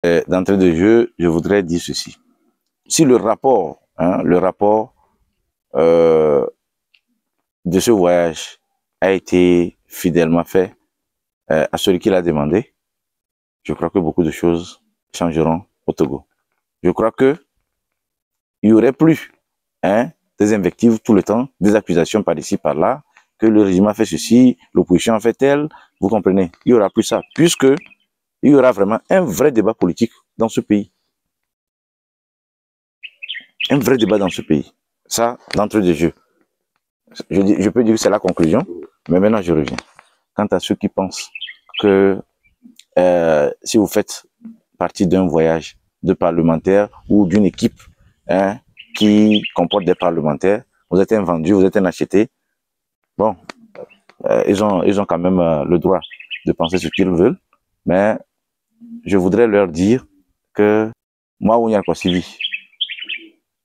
D'entrée de jeu, je voudrais dire ceci. Si le rapport de ce voyage a été fidèlement fait à celui qui l'a demandé, je crois que beaucoup de choses changeront au Togo. Je crois que il y aurait plus des invectives tout le temps, des accusations par ici, par là, que le régime a fait ceci, l'opposition a fait tel, vous comprenez. Il y aura plus ça, puisque il y aura vraiment un vrai débat politique dans ce pays. Un vrai débat dans ce pays. Ça, d'entrée de jeu. Je peux dire que c'est la conclusion, mais maintenant je reviens. Quant à ceux qui pensent que si vous faites partie d'un voyage de parlementaires ou d'une équipe qui comporte des parlementaires, vous êtes un vendu, vous êtes un acheté, bon, ils ont quand même le droit de penser ce qu'ils veulent, mais je voudrais leur dire que moi, Ounyar Kwasivi,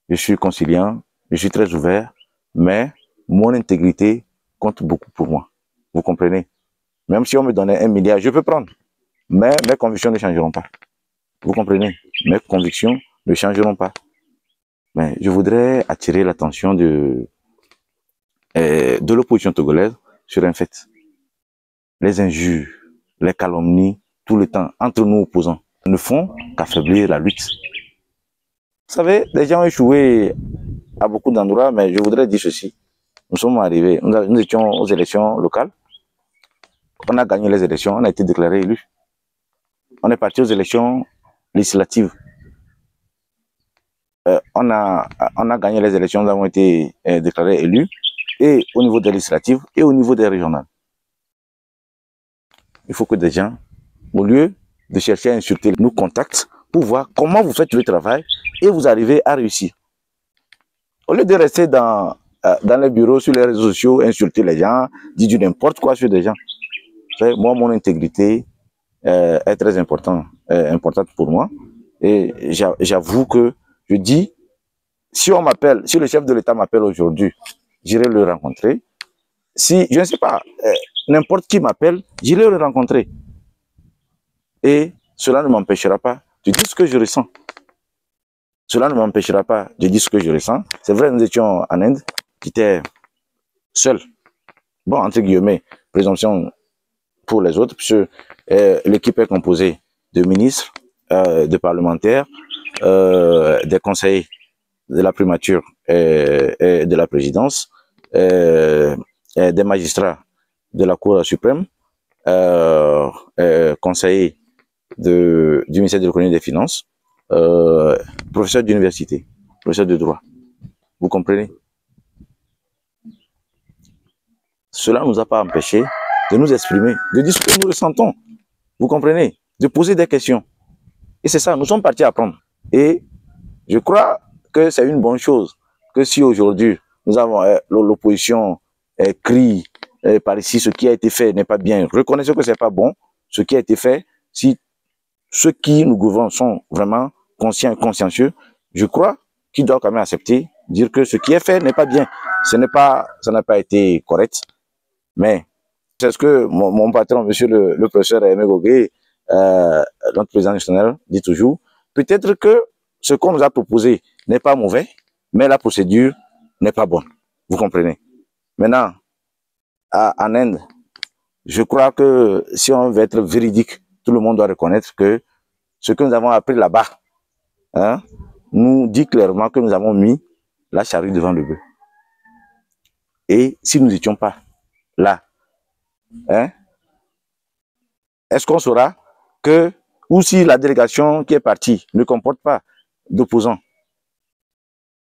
je suis conciliant, je suis très ouvert, mais mon intégrité compte beaucoup pour moi. Vous comprenez? Même si on me donnait 1 milliard, je peux prendre, mais mes convictions ne changeront pas. Vous comprenez? Mes convictions ne changeront pas. Mais je voudrais attirer l'attention de l'opposition togolaise sur un fait. Les injures, les calomnies, tout le temps, entre nous opposants, ne font qu'affaiblir la lutte. Vous savez, les gens ont échoué à beaucoup d'endroits, mais je voudrais dire ceci. Nous sommes arrivés, nous étions aux élections locales. On a gagné les élections, on a été déclaré élu. On est parti aux élections législatives. On a gagné les élections, nous avons été déclarés élus, et au niveau des législatives et au niveau des régionales. Il faut que des gens, au lieu de chercher à insulter, nous contactent pour voir comment vous faites le travail et vous arrivez à réussir. Au lieu de rester dans les bureaux, sur les réseaux sociaux, insulter les gens, dire du n'importe quoi sur des gens. Moi, mon intégrité est très importante pour moi. Et j'avoue que je dis, si on m'appelle, si le chef de l'État m'appelle aujourd'hui, j'irai le rencontrer. Si, je ne sais pas, n'importe qui m'appelle, j'irai le rencontrer. Et cela ne m'empêchera pas de dire ce que je ressens. Cela ne m'empêchera pas de dire ce que je ressens. C'est vrai, nous étions en Inde, j'étais seul. Bon, entre guillemets, présomption pour les autres, puisque l'équipe est composée de ministres, de parlementaires, des conseillers de la primature et de la présidence, des magistrats de la Cour suprême, conseillers du ministère de l'économie et des finances, professeur d'université, professeur de droit. Vous comprenez? Cela ne nous a pas empêché de nous exprimer, de dire ce que nous ressentons. Vous comprenez? De poser des questions. Et c'est ça, nous sommes partis apprendre. Et je crois que c'est une bonne chose que si aujourd'hui nous avons l'opposition crie par ici ce qui a été fait n'est pas bien, reconnaissez que c'est pas bon, ce qui a été fait, si ceux qui nous gouvernent sont vraiment conscients et consciencieux, je crois qu'ils doivent quand même accepter, dire que ce qui est fait n'est pas bien. Ça n'a pas été correct, mais c'est ce que mon patron, monsieur le professeur Aimé Gogué, notre président national, dit toujours. Peut-être que ce qu'on nous a proposé n'est pas mauvais, mais la procédure n'est pas bonne. Vous comprenez? Maintenant, en Inde, je crois que si on veut être véridique, tout le monde doit reconnaître que ce que nous avons appris là-bas nous dit clairement que nous avons mis la charrue devant le bœuf. Et si nous n'étions pas là, est-ce qu'on saura que, ou si la délégation qui est partie ne comporte pas d'opposants,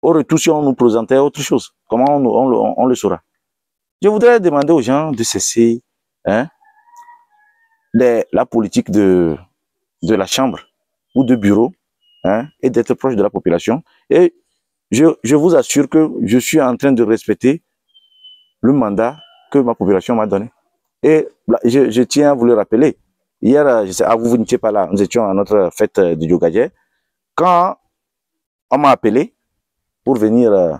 au retour, si on nous présentait autre chose, comment on le saura? Je voudrais demander aux gens de cesser la politique de la chambre ou de bureau et d'être proche de la population. Et je vous assure que je suis en train de respecter le mandat que ma population m'a donné. Et je tiens à vous le rappeler. Hier, je sais, vous n'étiez pas là, nous étions à notre fête du Yogadje. Quand on m'a appelé pour venir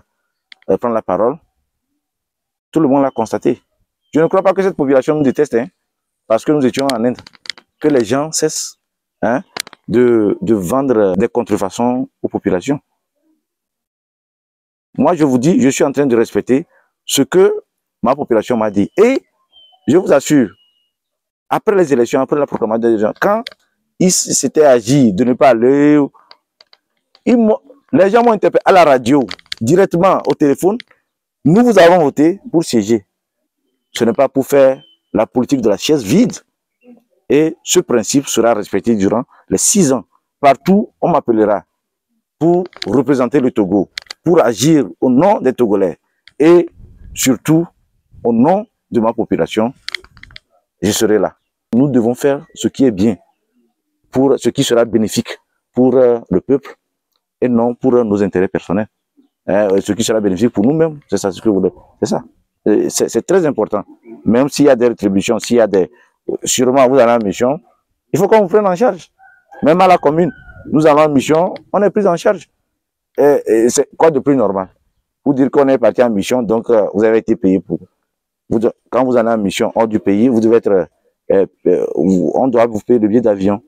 prendre la parole, tout le monde l'a constaté. Je ne crois pas que cette population nous déteste, parce que nous étions en Inde. Que les gens cessent de vendre des contrefaçons aux populations. Moi, je vous dis, je suis en train de respecter ce que ma population m'a dit. Et je vous assure, après les élections, après la proclamation des élections, quand ils s'étaient agi de ne pas aller, les gens m'ont interpellé à la radio, directement au téléphone. Nous vous avons voté pour siéger. Ce n'est pas pour faire la politique de la chaise vide. Et ce principe sera respecté durant les 6 ans. Partout, on m'appellera pour représenter le Togo, pour agir au nom des Togolais et surtout au nom de ma population. Je serai là. Nous devons faire ce qui est bien, pour ce qui sera bénéfique pour le peuple et non pour nos intérêts personnels. Ce qui sera bénéfique pour nous-mêmes, c'est ça ce que vous voulez. C'est ça. C'est très important. Même s'il y a des rétributions, s'il y a des... Sûrement, vous allez en mission, il faut qu'on vous prenne en charge. Même à la commune, nous allons en mission, on est pris en charge. Et c'est quoi de plus normal? Pour dire qu'on est parti en mission, donc vous avez été payé pour... Quand vous allez en mission hors du pays, vous devez être... on doit vous payer le billet d'avion,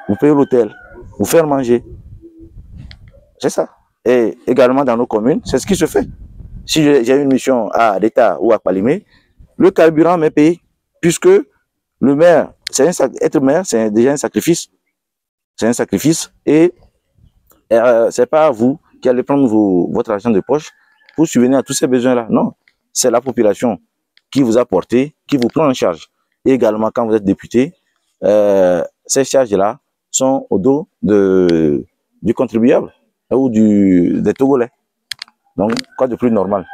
vous payer l'hôtel, vous faire manger. C'est ça. Et également dans nos communes, c'est ce qui se fait. Si j'ai une mission à l'État ou à Palimé, le carburant m'est payé, puisque le maire, être maire, c'est déjà un sacrifice. C'est un sacrifice et c'est pas vous qui allez prendre votre argent de poche pour subvenir à tous ces besoins-là. Non, c'est la population qui vous a porté, qui vous prend en charge. Et également, quand vous êtes député, ces charges-là sont au dos du contribuable ou des Togolais. Donc, quoi de plus normal?